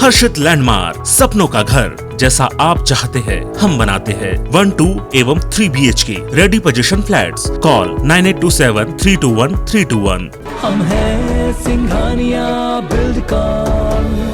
हर्षित landmark, सपनों का घर जैसा आप चाहते हैं हम बनाते हैं। 1, 2 एवं 3 BHK ready position flats. Call 9827321321। हम हैं सिंघानिया बिल्डकॉन।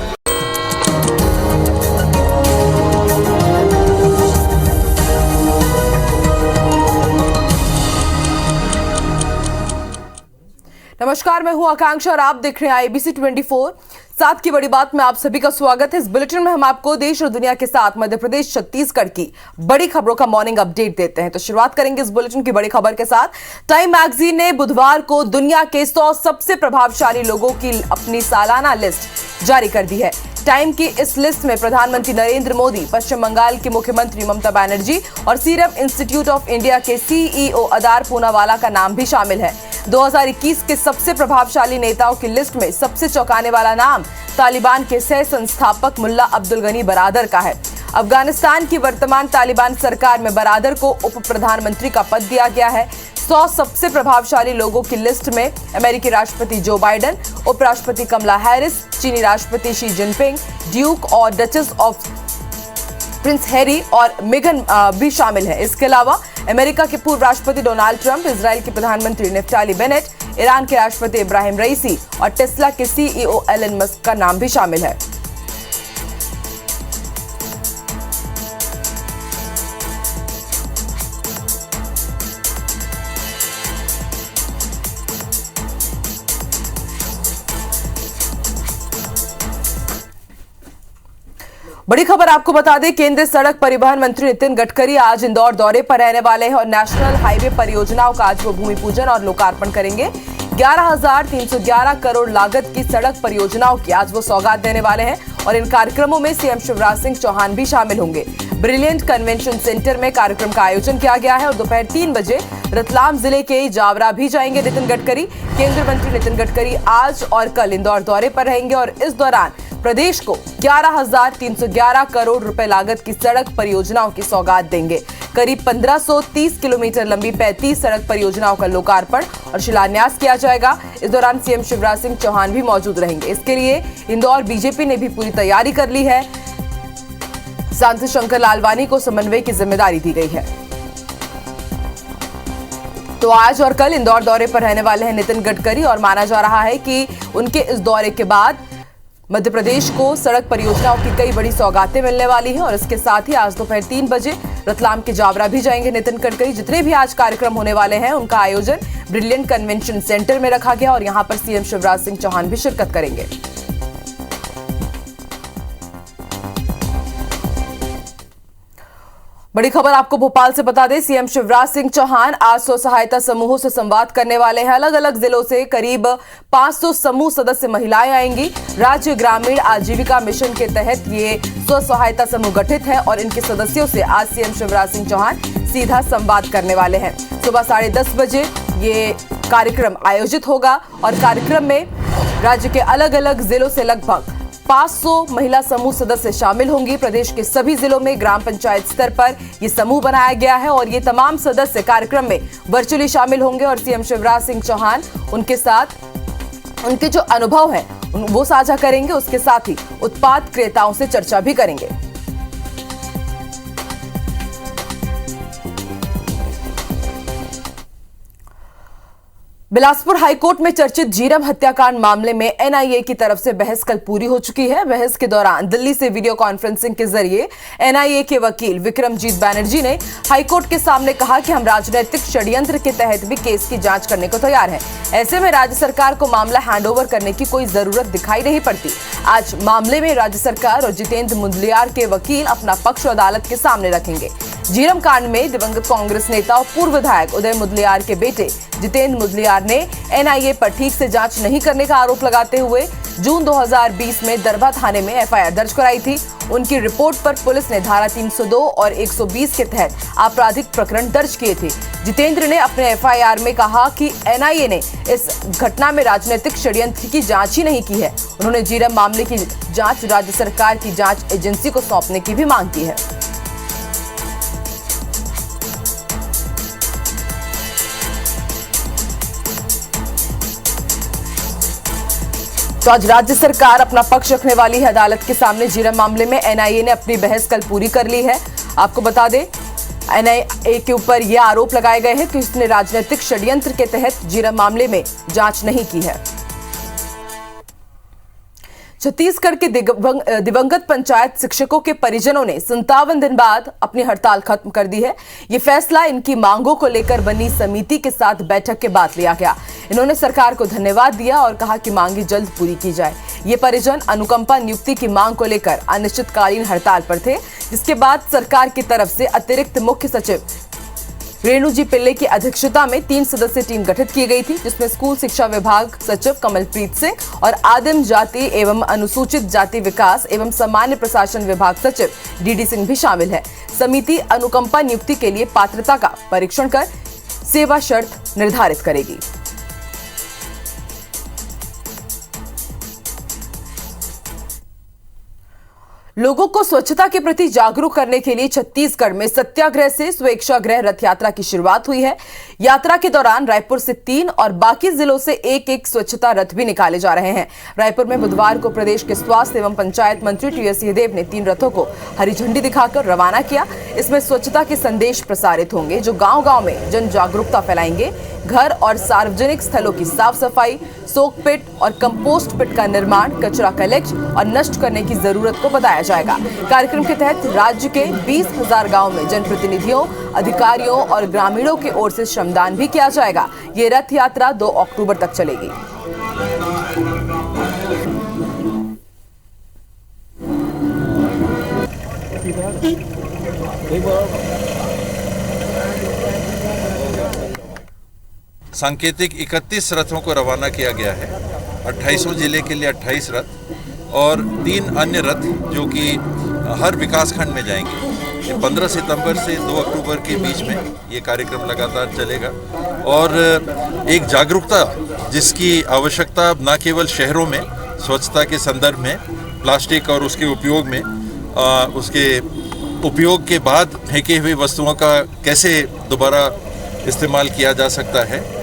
नमस्कार, मैं हूं आकांक्षा और आप देख रहे हैं IBC 24। साथ की बड़ी बात में आप सभी का स्वागत है। इस बुलेटिन में हम आपको देश और दुनिया के साथ मध्य प्रदेश छत्तीसगढ़ की बड़ी खबरों का मॉर्निंग अपडेट देते हैं। तो शुरुआत करेंगे इस बुलेटिन की बड़ी खबर के साथ। टाइम मैगजीन ने बुधवार को दुनिया के 100 सबसे प्रभावशाली लोगों की अपनी सालाना लिस्ट जारी कर दी है। टाइम की इस लिस्ट में प्रधानमंत्री नरेंद्र मोदी, पश्चिम बंगाल की मुख्यमंत्री ममता बनर्जी और सीरम इंस्टीट्यूट ऑफ इंडिया के CEO अदार पूनावाला का नाम भी शामिल है। 2021 के सबसे प्रभावशाली नेताओं की लिस्ट में सबसे चौंकाने वाला नाम तालिबान के सह संस्थापक मुल्ला अब्दुल गनी बरादर का है। अफगानिस्तान की वर्तमान तालिबान सरकार में बरादर को उप प्रधानमंत्री का पद दिया गया है। 100 सबसे प्रभावशाली लोगों की लिस्ट में अमेरिकी राष्ट्रपति जो बाइडेन, उपराष्ट्रपति कमला हैरिस, चीनी राष्ट्रपति शी जिनपिंग, ड्यूक और डचेस ऑफ प्रिंस हैरी और मेगन भी शामिल है। इसके अलावा अमेरिका के पूर्व राष्ट्रपति डोनाल्ड ट्रंप, इजराइल के प्रधानमंत्री नेफ्ताली बेनेट, ईरान के राष्ट्रपति इब्राहिम रईसी और टेस्ला के CEO एलन मस्क का नाम भी शामिल है। बड़ी खबर आपको बता दें, केंद्रीय सड़क परिवहन मंत्री नितिन गडकरी आज इंदौर दौरे पर रहने वाले हैं और नेशनल हाईवे परियोजनाओं का आज वो भूमि पूजन और लोकार्पण करेंगे। 11,311 करोड़ लागत की सड़क परियोजनाओं की आज वो सौगात देने वाले हैं और इन कार्यक्रमों में सीएम शिवराज सिंह चौहान भी शामिल होंगे। ब्रिलियंट कन्वेंशन सेंटर में कार्यक्रम का आयोजन किया गया है और दोपहर 3 बजे रतलाम जिले के जावरा भी जाएंगे नितिन गडकरी। केंद्रीय मंत्री नितिन गडकरी आज और कल इंदौर दौरे पर रहेंगे और इस दौरान प्रदेश को 11,311 करोड़ रुपए लागत की सड़क परियोजनाओं की सौगात देंगे। करीब 1530 किलोमीटर लंबी 35 सड़क परियोजनाओं का लोकार्पण और शिलान्यास किया जाएगा। इस दौरान सीएम शिवराज सिंह चौहान भी मौजूद रहेंगे। इसके लिए इंदौर बीजेपी ने भी पूरी तैयारी कर ली है। सांसद शंकर लालवानी को समन्वय की जिम्मेदारी दी गई है। तो आज और कल इंदौर दौरे पर रहने वाले हैं नितिन गडकरी और माना जा रहा है कि उनके इस दौरे के बाद मध्य प्रदेश को सड़क परियोजनाओं की कई बड़ी सौगातें मिलने वाली हैं और इसके साथ ही आज दोपहर 3 बजे रतलाम के जावरा भी जाएंगे नितिन गडकरी। जितने भी आज कार्यक्रम होने वाले हैं उनका आयोजन ब्रिलियंट कन्वेंशन सेंटर में रखा गया और यहां पर सीएम शिवराज सिंह चौहान भी शिरकत करेंगे। बड़ी खबर आपको भोपाल से बता दें, सीएम शिवराज सिंह चौहान आज स्व सहायता समूहों से संवाद करने वाले हैं। अलग अलग जिलों से करीब 500 समूह सदस्य महिलाएं आएंगी। राज्य ग्रामीण आजीविका मिशन के तहत ये स्व सहायता समूह गठित है और इनके सदस्यों से आज सीएम शिवराज सिंह चौहान सीधा संवाद करने वाले हैं। सुबह 10:30 बजे ये कार्यक्रम आयोजित होगा और कार्यक्रम में राज्य के अलग अलग जिलों से लगभग 500 महिला समूह सदस्य शामिल होंगी। प्रदेश के सभी जिलों में ग्राम पंचायत स्तर पर यह समूह बनाया गया है और ये तमाम सदस्य कार्यक्रम में वर्चुअली शामिल होंगे और सीएम शिवराज सिंह चौहान उनके साथ उनके जो अनुभव है वो साझा करेंगे। उसके साथ ही उत्पाद क्रेताओं से चर्चा भी करेंगे। बिलासपुर हाईकोर्ट में चर्चित झीरम हत्याकांड मामले में NIA की तरफ से बहस कल पूरी हो चुकी है। बहस के दौरान दिल्ली से वीडियो कॉन्फ्रेंसिंग के जरिए NIA के वकील विक्रमजीत बैनर्जी ने हाईकोर्ट के सामने कहा कि हम राजनीतिक षड्यंत्र के तहत भी केस की जांच करने को तैयार हैं। ऐसे में राज्य सरकार को मामला हैंडओवर करने की कोई जरूरत दिखाई नहीं पड़ती। आज मामले में राज्य सरकार और जितेंद्र मुदलियार के वकील अपना पक्ष अदालत के सामने रखेंगे। झीरम कांड में दिवंगत कांग्रेस नेता और पूर्व विधायक उदय मुदलियार के बेटे जितेंद्र मुदलियार ने NIA पर ठीक से जांच नहीं करने का आरोप लगाते हुए जून 2020 में दरभा थाने में FIR दर्ज कराई थी। उनकी रिपोर्ट पर पुलिस ने धारा 302 और 120 के तहत आपराधिक प्रकरण दर्ज किए थे। जितेंद्र ने अपने FIR में कहा कि NIA ने इस घटना में राजनीतिक षड्यंत्र की जांच ही नहीं की है। उन्होंने झीरम मामले की जांच राज्य सरकार की जांच एजेंसी को सौंपने की भी मांग की है। तो आज राज्य सरकार अपना पक्ष रखने वाली है अदालत के सामने। जीरम मामले में एनआईए ने अपनी बहस कल पूरी कर ली है। आपको बता दें, एनआईए के ऊपर यह आरोप लगाए गए हैं कि उसने राजनीतिक षड्यंत्र के तहत जीरम मामले में जांच नहीं की है। छत्तीसगढ़ के दिवंगत पंचायत शिक्षकों के परिजनों ने 57 दिन बाद अपनी हड़ताल खत्म कर दी है। ये फैसला इनकी मांगों को लेकर बनी समिति के साथ बैठक के बाद लिया गया। इन्होंने सरकार को धन्यवाद दिया और कहा कि मांगे जल्द पूरी की जाए। ये परिजन अनुकंपा नियुक्ति की मांग को लेकर अनिश्चितकालीन हड़ताल पर थे, जिसके बाद सरकार की तरफ से अतिरिक्त मुख्य सचिव रेणु जी पिल्ले की अध्यक्षता में 3 सदस्यीय टीम गठित की गई थी, जिसमें स्कूल शिक्षा विभाग सचिव कमलप्रीत सिंह और आदिम जाति एवं अनुसूचित जाति विकास एवं सामान्य प्रशासन विभाग सचिव डीडी सिंह भी शामिल है। समिति अनुकंपा नियुक्ति के लिए पात्रता का परीक्षण कर सेवा शर्त निर्धारित करेगी। लोगों को स्वच्छता के प्रति जागरूक करने के लिए छत्तीसगढ़ में सत्याग्रह से स्वेच्छाग्रह रथ यात्रा की शुरुआत हुई है। यात्रा के दौरान रायपुर से 3 और बाकी जिलों से एक स्वच्छता रथ भी निकाले जा रहे हैं। रायपुर में बुधवार को प्रदेश के स्वास्थ्य एवं पंचायत मंत्री टीएस सिंहदेव ने 3 रथों को हरी झंडी दिखाकर रवाना किया। इसमें स्वच्छता के संदेश प्रसारित होंगे, जो गांव-गांव में जन जागरूकता फैलाएंगे। घर और सार्वजनिक स्थलों की साफ सफाई, सोक पिट और कंपोस्ट पिट का निर्माण, कचरा कलेक्ट और नष्ट करने की जरूरत को बताया जाएगा। कार्यक्रम के तहत राज्य के 20,000 गांव में जनप्रतिनिधियों, अधिकारियों और ग्रामीणों की ओर से श्रमदान भी किया जाएगा। ये रथ यात्रा 2 अक्टूबर तक चलेगी। सांकेतिक 31 रथों को रवाना किया गया है। 28 जिले के लिए 28 रथ और 3 अन्य रथ जो कि हर विकास खंड में जाएंगे। ये 15 सितंबर से 2 अक्टूबर के बीच में ये कार्यक्रम लगातार चलेगा और एक जागरूकता जिसकी आवश्यकता न केवल शहरों में स्वच्छता के संदर्भ में प्लास्टिक और उसके उपयोग में उसके उपयोग के बाद फेंके हुए वस्तुओं का कैसे दोबारा इस्तेमाल किया जा सकता है।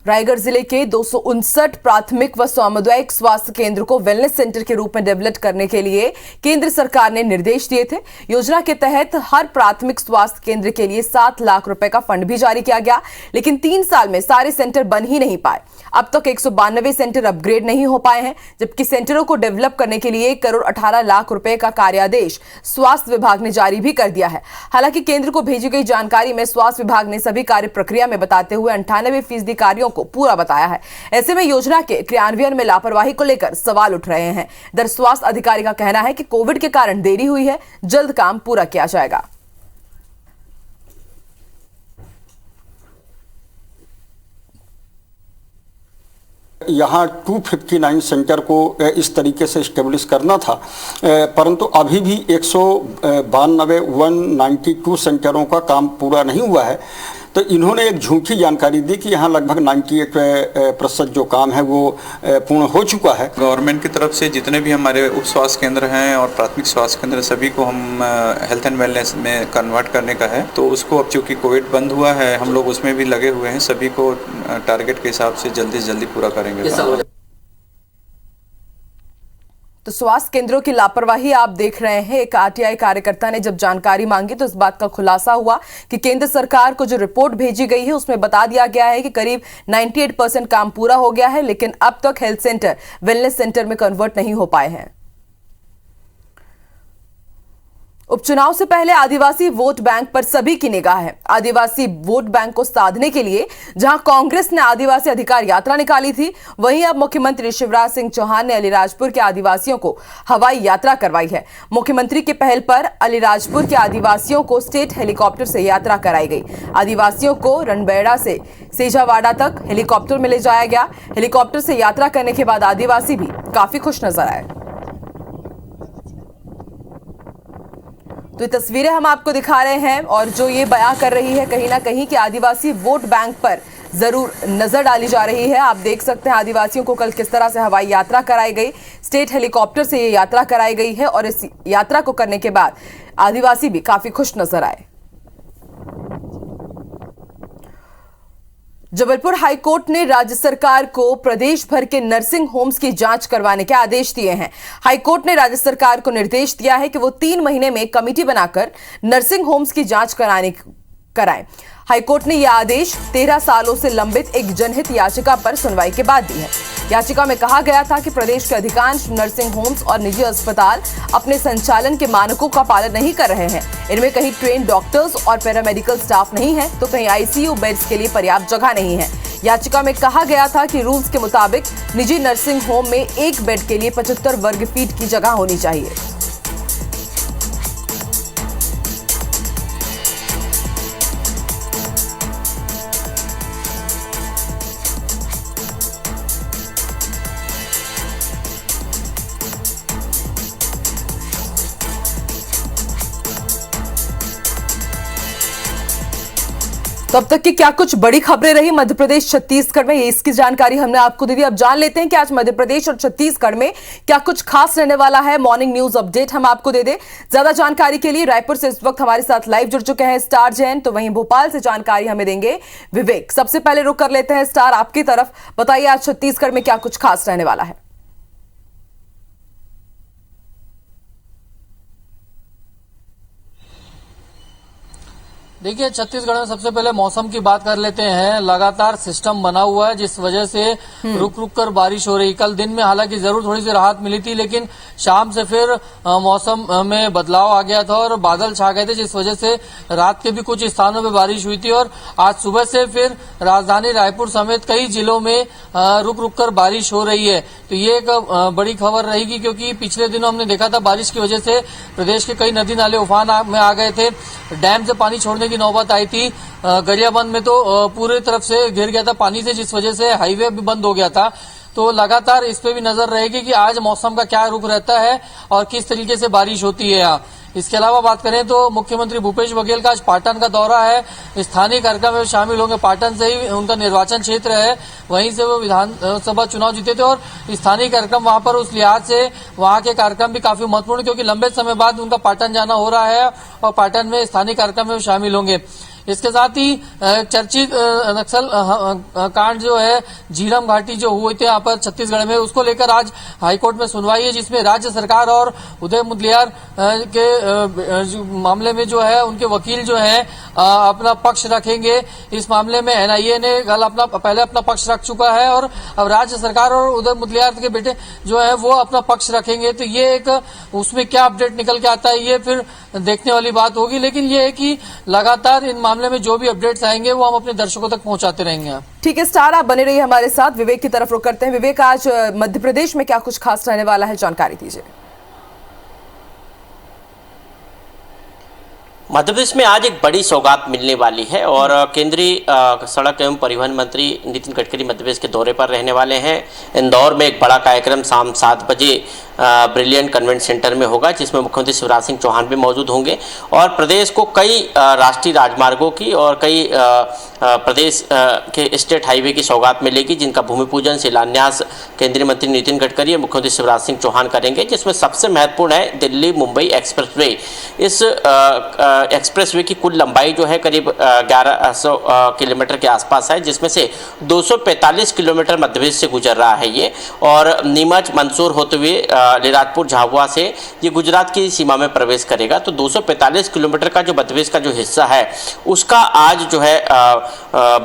रायगढ़ जिले के 259 प्राथमिक व सामुदायिक स्वास्थ्य केंद्र को वेलनेस सेंटर के रूप में डेवलप करने के लिए केंद्र सरकार ने निर्देश दिए थे। योजना के तहत हर प्राथमिक स्वास्थ्य केंद्र के लिए 7 लाख रुपए का फंड भी जारी किया गया, लेकिन 3 साल में सारे सेंटर बन ही नहीं पाए। अब तक 192 सेंटर अपग्रेड नहीं हो पाए हैं, जबकि सेंटरों को डेवलप करने के लिए 1 करोड़ 18 लाख रुपए का कार्यादेश स्वास्थ्य विभाग ने जारी भी कर दिया है। हालांकि केंद्र को भेजी गई जानकारी में स्वास्थ्य विभाग ने सभी कार्य प्रक्रिया में बताते हुए 98% कार्यों को पूरा बताया है। ऐसे में योजना के क्रियान्वयन में लापरवाही को लेकर सवाल उठ रहे हैं। दर स्वास्थ्य अधिकारी का कहना है कि कोविड के कारण देरी हुई है, जल्द काम पूरा किया जाएगा। यहाँ 259 सेंटर को इस तरीके से इस्टेब्लिश करना था, परंतु अभी भी 192 सेंटरों का काम पूरा नहीं हुआ है। तो इन्होंने एक झूठी जानकारी दी कि यहाँ लगभग 98% जो काम है वो पूर्ण हो चुका है। गवर्नमेंट की तरफ से जितने भी हमारे उप स्वास्थ्य केंद्र हैं और प्राथमिक स्वास्थ्य केंद्र सभी को हम हेल्थ एंड वेलनेस में कन्वर्ट करने का है। तो उसको अब चूँकि कोविड बंद हुआ है, हम लोग उसमें भी लगे हुए हैं। सभी को टारगेट के हिसाब से जल्दी से जल्दी पूरा करेंगे। तो स्वास्थ्य केंद्रों की लापरवाही आप देख रहे हैं। एक आरटीआई कार्यकर्ता ने जब जानकारी मांगी तो इस बात का खुलासा हुआ कि केंद्र सरकार को जो रिपोर्ट भेजी गई है उसमें बता दिया गया है कि करीब 98% काम पूरा हो गया है, लेकिन अब तक हेल्थ सेंटर वेलनेस सेंटर में कन्वर्ट नहीं हो पाए हैं। उपचुनाव से पहले आदिवासी वोट बैंक पर सभी की निगाह है। आदिवासी वोट बैंक को साधने के लिए जहां कांग्रेस ने आदिवासी अधिकार यात्रा निकाली थी, वहीं अब मुख्यमंत्री शिवराज सिंह चौहान ने अलीराजपुर के आदिवासियों को हवाई यात्रा करवाई है। मुख्यमंत्री के पहल पर अलीराजपुर के आदिवासियों को स्टेट हेलीकॉप्टर से यात्रा कराई गई। आदिवासियों को रणबेड़ा से सेजावाड़ा तक हेलीकॉप्टर में ले जाया गया। हेलीकॉप्टर से यात्रा करने के बाद आदिवासी भी काफी खुश नजर आए। तो ये तस्वीरें हम आपको दिखा रहे हैं और जो ये बयां कर रही है कहीं ना कहीं कि आदिवासी वोट बैंक पर जरूर नजर डाली जा रही है। आप देख सकते हैं आदिवासियों को कल किस तरह से हवाई यात्रा कराई गई, स्टेट हेलीकॉप्टर से ये यात्रा कराई गई है और इस यात्रा को करने के बाद आदिवासी भी काफी खुश नजर आए। जबलपुर हाईकोर्ट ने राज्य सरकार को प्रदेश भर के नर्सिंग होम्स की जांच करवाने के आदेश दिए हैं। हाईकोर्ट ने राज्य सरकार को निर्देश दिया है कि वो 3 महीने में कमेटी बनाकर नर्सिंग होम्स की जांच कराएं। हाईकोर्ट ने यह आदेश 13 सालों से लंबित एक जनहित याचिका पर सुनवाई के बाद दी है। याचिका में कहा गया था कि प्रदेश के अधिकांश नर्सिंग होम्स और निजी अस्पताल अपने संचालन के मानकों का पालन नहीं कर रहे हैं। इनमें कहीं ट्रेन डॉक्टर्स और पैरामेडिकल स्टाफ नहीं है, तो कहीं आईसीयू बेड्स के लिए पर्याप्त जगह नहीं है। याचिका में कहा गया था कि रूल्स के मुताबिक निजी नर्सिंग होम में एक बेड के लिए 75 वर्ग फीट की जगह होनी चाहिए। तो अब तक की क्या कुछ बड़ी खबरें रही मध्य प्रदेश छत्तीसगढ़ में, इसकी जानकारी हमने आपको दे दी। अब जान लेते हैं कि आज मध्य प्रदेश और छत्तीसगढ़ में क्या कुछ खास रहने वाला है। मॉर्निंग न्यूज अपडेट हम आपको दे दें। ज्यादा जानकारी के लिए रायपुर से इस वक्त हमारे साथ लाइव जुड़ चुके हैं स्टार जैन, तो वहीं भोपाल से जानकारी हमें देंगे विवेक। सबसे पहले रुक कर लेते हैं स्टार आपकी तरफ, बताइए आज छत्तीसगढ़ में क्या कुछ खास रहने वाला है। देखिए, छत्तीसगढ़ में सबसे पहले मौसम की बात कर लेते हैं। लगातार सिस्टम बना हुआ है जिस वजह से रुक रुक कर बारिश हो रही। कल दिन में हालांकि जरूर थोड़ी सी राहत मिली थी, लेकिन शाम से फिर मौसम में बदलाव आ गया था और बादल छा गए थे, जिस वजह से रात के भी कुछ स्थानों में बारिश हुई थी। और आज सुबह से फिर राजधानी रायपुर समेत कई जिलों में रुक रुक कर बारिश हो रही है। तो ये एक बड़ी खबर रहेगी, क्योंकि पिछले दिनों हमने देखा था बारिश की वजह से प्रदेश के कई नदी नाले उफान में आ गए थे। डैम से पानी छोड़ने की नौबत आई थी। गरियाबंद में तो पूरी तरफ से घिर गया था पानी से, जिस वजह से हाईवे भी बंद हो गया था। तो लगातार इस पे भी नजर रहेगी कि आज मौसम का क्या रुख रहता है और किस तरीके से बारिश होती है यहाँ। इसके अलावा बात करें तो मुख्यमंत्री भूपेश बघेल का आज पाटन का दौरा है। स्थानीय कार्यक्रम में शामिल होंगे। पाटन से ही उनका निर्वाचन क्षेत्र है, वहीं से वो विधानसभा चुनाव जीते थे और स्थानीय कार्यक्रम वहां पर उस लिहाज से वहां के कार्यक्रम भी काफी महत्वपूर्ण, क्योंकि लंबे समय बाद उनका पाटन जाना हो रहा है और पाटन में स्थानीय कार्यक्रम में शामिल होंगे। इसके साथ ही चर्चित नक्सल कांड जो है झीरम घाटी जो हुए थे यहाँ पर छत्तीसगढ़ में, उसको लेकर आज हाईकोर्ट में सुनवाई है, जिसमें राज्य सरकार और उदय मुदलियार के मामले में जो है उनके वकील जो है अपना पक्ष रखेंगे। इस मामले में एनआईए ने कल पहले अपना पक्ष रख चुका है और अब राज्य सरकार और उदय मुदलियार के बेटे जो है वो अपना पक्ष रखेंगे। तो ये एक उसमें क्या अपडेट निकल के आता है ये फिर देखने वाली बात होगी, लेकिन ये है कि लगातार इन मामले में जो भी अपडेट्स आएंगे वो हम अपने दर्शकों तक पहुंचाते रहेंगे। ठीक है स्टार, आप बने रहिए हमारे साथ। विवेक की तरफ रुक करते हैं। विवेक, आज मध्य प्रदेश में क्या कुछ खास रहने वाला है, जानकारी दीजिए। मध्य प्रदेश में आज एक बड़ी सौगात मिलने वाली है और केंद्रीय सड़क एवं परिवहन मंत्री नितिन गडकरी मध्य प्रदेश के दौरे पर रहने वाले हैं। इंदौर में एक बड़ा कार्यक्रम शाम 7 बजे ब्रिलियंट कन्वेंट सेंटर में होगा, जिसमें मुख्यमंत्री शिवराज सिंह चौहान भी मौजूद होंगे और प्रदेश को कई राष्ट्रीय राजमार्गों की और कई प्रदेश के स्टेट हाईवे की सौगात मिलेगी, जिनका भूमि पूजन शिलान्यास केंद्रीय मंत्री नितिन गडकरी और मुख्यमंत्री शिवराज सिंह चौहान करेंगे। जिसमें सबसे महत्वपूर्ण है दिल्ली मुंबई एक्सप्रेसवे। इस एक्सप्रेसवे की कुल लंबाई जो है करीब 1100 किलोमीटर के आसपास है, जिसमें से 245 किलोमीटर मध्य प्रदेश से गुजर रहा है ये, और नीमच मंदसौर होते हुए लिराजपुर झाबुआ से ये गुजरात की सीमा में प्रवेश करेगा। तो 245 किलोमीटर का जो मध्य प्रदेश का जो हिस्सा है उसका आज जो है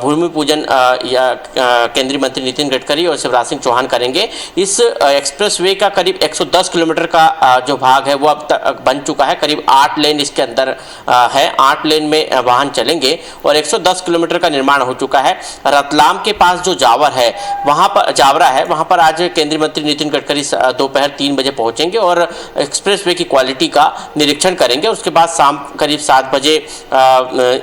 भूमि पूजन या केंद्रीय मंत्री नितिन गडकरी और शिवराज सिंह चौहान करेंगे। इस एक्सप्रेसवे का करीब 110 किलोमीटर का जो भाग है वो अब तक बन चुका है। करीब 8 लेन इसके अंदर है, 8 लेन में वाहन चलेंगे और 110 किलोमीटर का निर्माण हो चुका है। रतलाम के पास जो जावरा है वहां पर आज केंद्रीय मंत्री नितिन गडकरी दोपहर 3 बजे पहुंचेंगे और एक्सप्रेसवे की क्वालिटी का निरीक्षण करेंगे। उसके बाद शाम करीब 7 बजे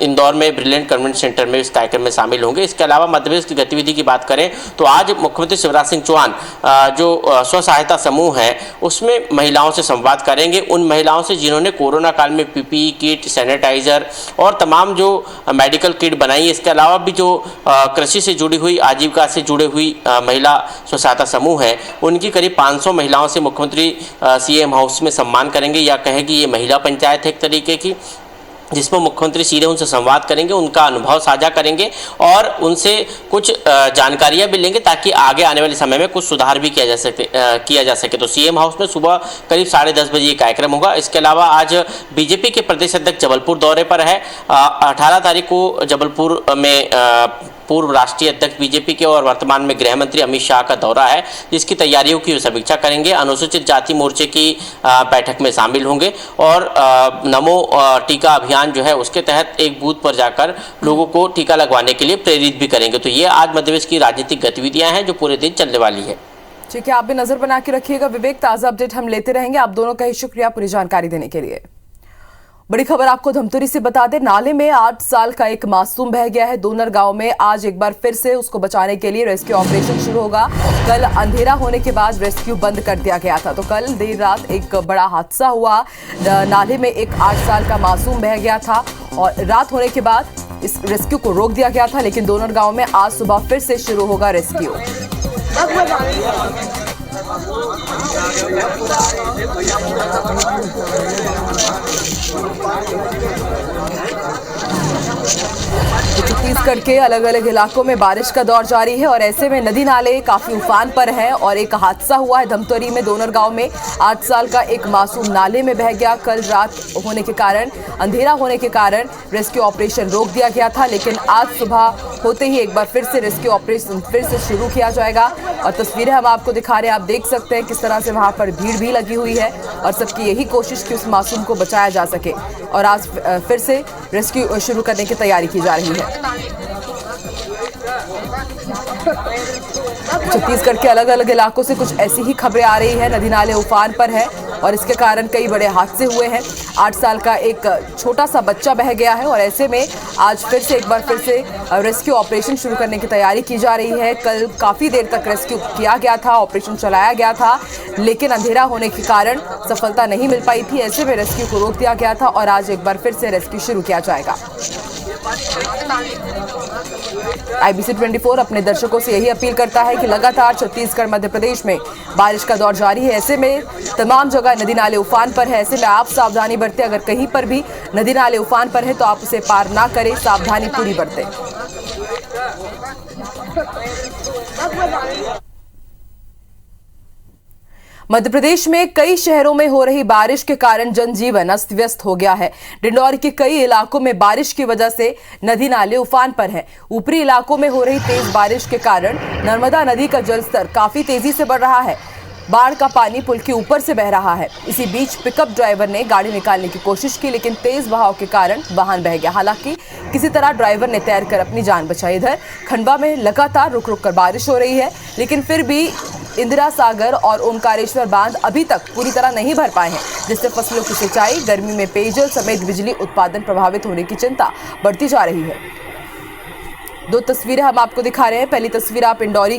इंदौर में ब्रिलियंट कन्वेंट सेंटर में इस कार्यक्रम में शामिल होंगे। इसके अलावा मध्य प्रदेश की गतिविधि की बात करें तो आज मुख्यमंत्री शिवराज सिंह चौहान जो स्व सहायता समूह है उसमें महिलाओं से संवाद करेंगे। उन महिलाओं से जिन्होंने कोरोना काल में पीपीई किट, सैनिटाइजर और तमाम जो मेडिकल किट बनाई। इसके अलावा भी जो कृषि से जुड़ी हुई, आजीविका से जुड़ी हुई महिला स्व सहायता समूह है उनकी करीब 500 महिलाओं से मुख्यमंत्री सीएम हाउस में सम्मान करेंगे, या कहें कि ये महिला पंचायत है एक तरीके की। जिसमें मुख्यमंत्री सीधे उनसे संवाद करेंगे, उनका अनुभव साझा करेंगे और उनसे कुछ जानकारियां भी लेंगे ताकि आगे आने वाले समय में कुछ सुधार भी किया जा सके। तो सीएम हाउस में सुबह करीब 10:30 बजे ये कार्यक्रम होगा। इसके अलावा आज बीजेपी के प्रदेश अध्यक्ष जबलपुर दौरे पर है। 18 तारीख को जबलपुर में पूर्व राष्ट्रीय अध्यक्ष बीजेपी के और वर्तमान में गृह मंत्री अमित शाह का दौरा है, जिसकी तैयारियों की समीक्षा करेंगे। अनुसूचित जाति मोर्चे की बैठक में शामिल होंगे और नमो टीका अभियान जो है उसके तहत एक बूथ पर जाकर लोगों को टीका लगवाने के लिए प्रेरित भी करेंगे। तो ये आज मध्य प्रदेश की राजनीतिक गतिविधियां हैं जो पूरे दिन चलने वाली है। ठीक है, आप भी नजर बना के रखिएगा विवेक, ताजा अपडेट हम लेते रहेंगे। आप दोनों का ही शुक्रिया पूरी जानकारी देने के लिए। बड़ी खबर आपको धमतरी से बता दें, नाले में 8 साल का एक मासूम बह गया है। दोनर गांव में आज एक बार फिर से उसको बचाने के लिए रेस्क्यू ऑपरेशन शुरू होगा। कल अंधेरा होने के बाद रेस्क्यू बंद कर दिया गया था। तो कल देर रात एक बड़ा हादसा हुआ। नाले में एक 8 साल का मासूम बह गया था और रात होने के बाद इस रेस्क्यू को रोक दिया गया था। लेकिन दोनर गांव में आज सुबह फिर से शुरू होगा रेस्क्यू। छत्तीसगढ़ के अलग अलग इलाकों में बारिश का दौर जारी है और ऐसे में नदी नाले काफी उफान पर हैं और एक हादसा हुआ है धमतरी में। दोनर गांव में 8 साल का एक मासूम नाले में बह गया। कल रात होने के कारण, अंधेरा होने के कारण रेस्क्यू ऑपरेशन रोक दिया गया था। लेकिन आज सुबह होते ही एक बार फिर से रेस्क्यू ऑपरेशन फिर से शुरू किया जाएगा। और तस्वीरें हम आपको दिखा रहे हैं, आप देख सकते हैं किस तरह से वहां पर भीड़ भी लगी हुई है और सबकी यही कोशिश कि उस मासूम को बचाया जा सके। और आज फिर से रेस्क्यू शुरू करने की तैयारी की जा रही है। छत्तीसगढ़ के अलग अलग इलाकों से कुछ ऐसी ही खबरें आ रही है। नदी नाले उफान पर है और इसके कारण कई बड़े हादसे हुए हैं। 8 साल का एक छोटा सा बच्चा बह गया है और ऐसे में आज फिर से एक बार फिर से रेस्क्यू ऑपरेशन शुरू करने की तैयारी की जा रही है। कल काफी देर तक रेस्क्यू किया गया था, ऑपरेशन चलाया गया था, लेकिन अंधेरा होने के कारण सफलता नहीं मिल पाई थी। ऐसे में रेस्क्यू को रोक दिया गया था और आज एक बार फिर से रेस्क्यू शुरू किया जाएगा। IBC 24 अपने दर्शकों से यही अपील करता है कि लगातार छत्तीसगढ़ मध्य प्रदेश में बारिश का दौर जारी है। ऐसे में तमाम जगह नदी नाले उफान पर है। ऐसे में आप सावधानी बरतें। अगर कहीं पर भी नदी नाले उफान पर है तो आप उसे पार ना करें, सावधानी पूरी बरतें। मध्य प्रदेश में कई शहरों में हो रही बारिश के कारण जनजीवन अस्त व्यस्त हो गया है। डिंडौरी के कई इलाकों में बारिश की वजह से नदी नाले उफान पर हैं। ऊपरी इलाकों में हो रही तेज बारिश के कारण नर्मदा नदी का जलस्तर काफी तेजी से बढ़ रहा है। बाढ़ का पानी पुल के ऊपर से बह रहा है। इसी बीच पिकअप ड्राइवर ने गाड़ी निकालने की कोशिश की, लेकिन तेज बहाव के कारण वाहन बह गया। हालांकि किसी तरह ड्राइवर ने तैरकर अपनी जान बचाई। इधर खंडवा में लगातार रुक रुक कर बारिश हो रही है, लेकिन फिर भी इंदिरा सागर और ओमकारेश्वर बांध अभी तक पूरी तरह नहीं भर पाए हैं, जिससे फसलों की सिंचाई, गर्मी में पेयजल समेत बिजली उत्पादन प्रभावित होने की चिंता बढ़ती जा रही है। दो तस्वीरें हम आपको दिखा रहे हैं। पहली तस्वीर आप डिंडौरी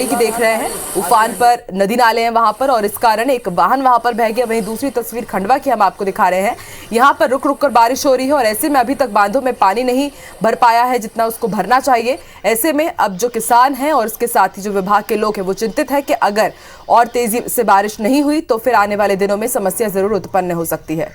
की देख रहे हैं। उफान पर नदी नाले हैं वहां पर और इस कारण एक वाहन वहां पर बह गया। वहीं दूसरी तस्वीर खंडवा की हम आपको दिखा रहे हैं। यहां पर रुक रुक कर बारिश हो रही है और ऐसे में अभी तक बांधों में पानी नहीं भर पाया है जितना उसको भरना चाहिए। ऐसे में अब जो किसान हैं और इसके साथ ही जो विभाग के लोग हैं वो चिंतित है कि अगर और तेजी से बारिश नहीं हुई तो फिर आने वाले दिनों में समस्या जरूर उत्पन्न हो सकती है।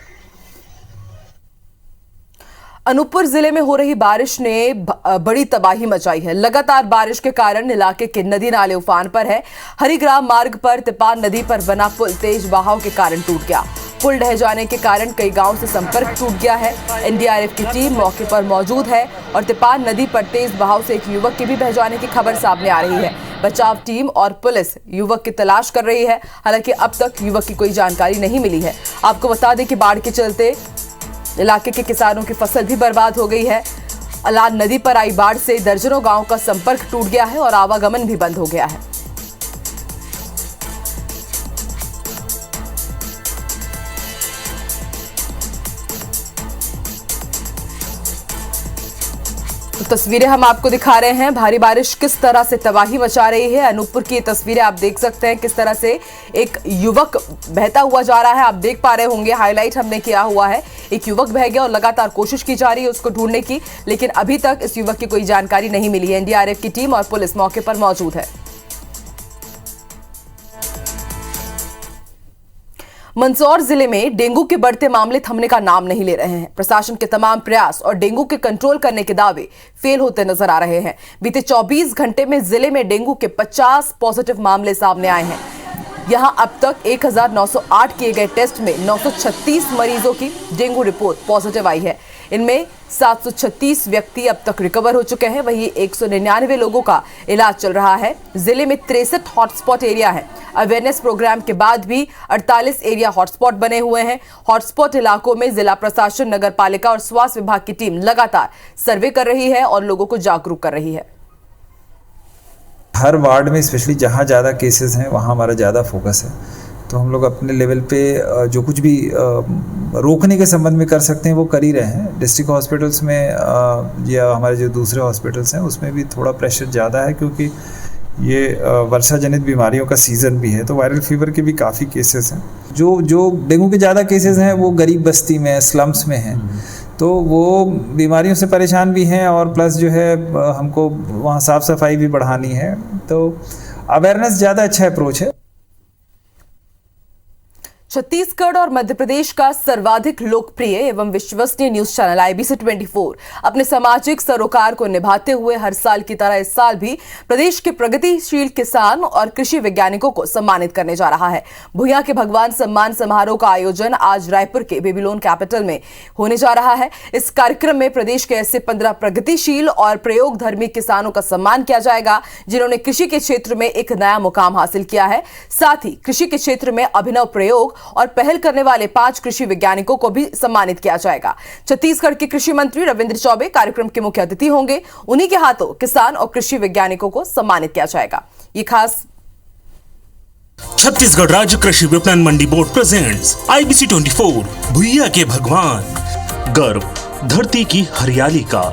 अनूपपुर जिले में हो रही बारिश ने बड़ी तबाही मचाई है। लगातार बारिश के कारण इलाके के नदी नाले उफान पर है। हरिग्राम मार्ग पर तिपान नदी पर बना पुल तेज बहाव के कारण टूट गया। पुल ढह जाने के कारण कई गांव से संपर्क टूट गया है। एनडीआरएफ की टीम मौके पर मौजूद है और तिपान नदी पर तेज बहाव से एक युवक के भी बह जाने की खबर सामने आ रही है। बचाव टीम और पुलिस युवक की तलाश कर रही है। हालांकि अब तक युवक की कोई जानकारी नहीं मिली है। आपको बता दें कि बाढ़ के चलते इलाके के किसानों की फसल भी बर्बाद हो गई है। अलान नदी पर आई बाढ़ से दर्जनों गांव का संपर्क टूट गया है और आवागमन भी बंद हो गया है। तो तस्वीरें हम आपको दिखा रहे हैं। भारी बारिश किस तरह से तबाही मचा रही है। अनूपपुर की तस्वीरें आप देख सकते हैं किस तरह से एक युवक बहता हुआ जा रहा है। आप देख पा रहे होंगे, हाईलाइट हमने किया हुआ है। एक युवक बह गया और लगातार कोशिश की जा रही है उसको ढूंढने की, लेकिन अभी तक इस युवक की कोई जानकारी नहीं मिली है। एनडीआरएफ की टीम और पुलिस मौके पर मौजूद है। मंदसौर जिले में डेंगू के बढ़ते मामले थमने का नाम नहीं ले रहे हैं। प्रशासन के तमाम प्रयास और डेंगू के कंट्रोल करने के दावे फेल होते नजर आ रहे हैं। बीते 24 घंटे में जिले में डेंगू के 50 पॉजिटिव मामले सामने आए हैं। यहां अब तक 1908 किए गए टेस्ट में 936 मरीजों की डेंगू रिपोर्ट पॉजिटिव आई है। इनमें 736 व्यक्ति अब तक रिकवर हो चुके हैं। वहीं 199 लोगों का इलाज चल रहा है। जिले में 63 हॉटस्पॉट एरिया है। अवेयरनेस प्रोग्राम के बाद भी 48 एरिया हॉटस्पॉट बने हुए हैं। हॉटस्पॉट इलाकों में जिला प्रशासन, नगर पालिका और स्वास्थ्य विभाग की टीम लगातार सर्वे कर रही है और लोगों को जागरूक कर रही है। हर वार्ड में स्पेशली जहाँ ज़्यादा केसेस हैं वहाँ हमारा ज़्यादा फोकस है। तो हम लोग अपने लेवल पे जो कुछ भी रोकने के संबंध में कर सकते हैं वो कर ही रहे हैं। डिस्ट्रिक्ट हॉस्पिटल्स में या हमारे जो दूसरे हॉस्पिटल्स हैं उसमें भी थोड़ा प्रेशर ज़्यादा है, क्योंकि ये वर्षा जनित बीमारियों का सीज़न भी है। तो वायरल फीवर के भी काफ़ी केसेस हैं। जो डेंगू के ज़्यादा केसेस हैं वो गरीब बस्ती में, स्लम्स में हैं। तो वो बीमारियों से परेशान भी हैं और प्लस जो है हमको वहाँ साफ़ सफाई भी बढ़ानी है। तो अवेयरनेस ज़्यादा अच्छा अप्रोच है। छत्तीसगढ़ और मध्य प्रदेश का सर्वाधिक लोकप्रिय एवं विश्वसनीय न्यूज चैनल IBC 24 अपने सामाजिक सरोकार को निभाते हुए हर साल की तरह इस साल भी प्रदेश के प्रगतिशील किसान और कृषि वैज्ञानिकों को सम्मानित करने जा रहा है। भुइयां के भगवान सम्मान समारोह का आयोजन आज रायपुर के बेबीलोन कैपिटल में होने जा रहा है। इस कार्यक्रम में प्रदेश के ऐसे 15 प्रगतिशील और प्रयोगधर्मी किसानों का सम्मान किया जाएगा जिन्होंने कृषि के क्षेत्र में एक नया मुकाम हासिल किया है। साथ ही कृषि के क्षेत्र में अभिनव प्रयोग और पहल करने वाले 5 कृषि वैज्ञानिकों को भी सम्मानित किया जाएगा। छत्तीसगढ़ के कृषि मंत्री रविंद्र चौबे कार्यक्रम के मुख्य अतिथि होंगे। उन्हीं के हाथों किसान और कृषि वैज्ञानिकों को सम्मानित किया जाएगा। ये खास छत्तीसगढ़ राज्य कृषि विपणन मंडी बोर्ड प्रेजेंट्स IBC 24 भुइया के भगवान। गर्व धरती की हरियाली का,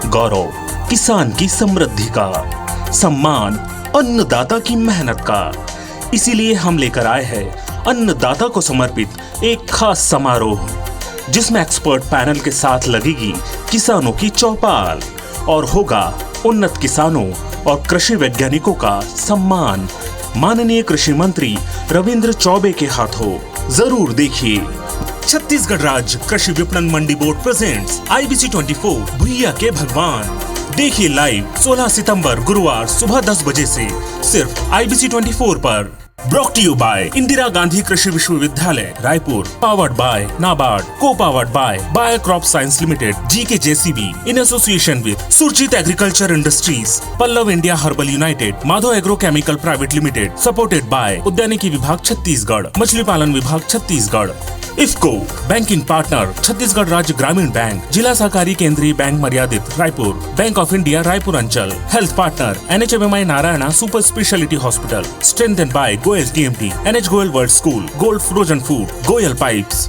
गौरव किसान की समृद्धि का, सम्मान अन्नदाता की मेहनत का। इसीलिए हम लेकर आए हैं अन्नदाता को समर्पित एक खास समारोह, जिसमें एक्सपर्ट पैनल के साथ लगेगी किसानों की चौपाल और होगा उन्नत किसानों और कृषि वैज्ञानिकों का सम्मान माननीय कृषि मंत्री रविंद्र चौबे के हाथों। जरूर देखिए। छत्तीसगढ़ राज्य कृषि विपणन मंडी बोर्ड प्रेजेंट्स IBC 24 भुइया के भगवान। देखिए लाइव 16 सितंबर गुरुवार सुबह 10 बजे से सिर्फ IBC 24 पर। Brought to you by Indira Gandhi Krishi Vishwavidyalaya Raipur, powered by NABARD, co powered by bio crop science limited, GK JCB in association with Surjit agriculture industries, Pallav India herbal united, Madhav agro chemical private limited, supported by उद्यानिकी विभाग छत्तीसगढ़, मछली पालन विभाग Chhattisgarh. IFFCO banking partner Chhattisgarh Rajya Gramin bank, Zila Sahakari Kendriya bank Maryadit Raipur, bank of India Raipur अंचल। Health partner NHMMI Narayana super speciality hospital, strengthened by Goyal TMT, NH Goyal world school, gold frozen food, Goyal pipes.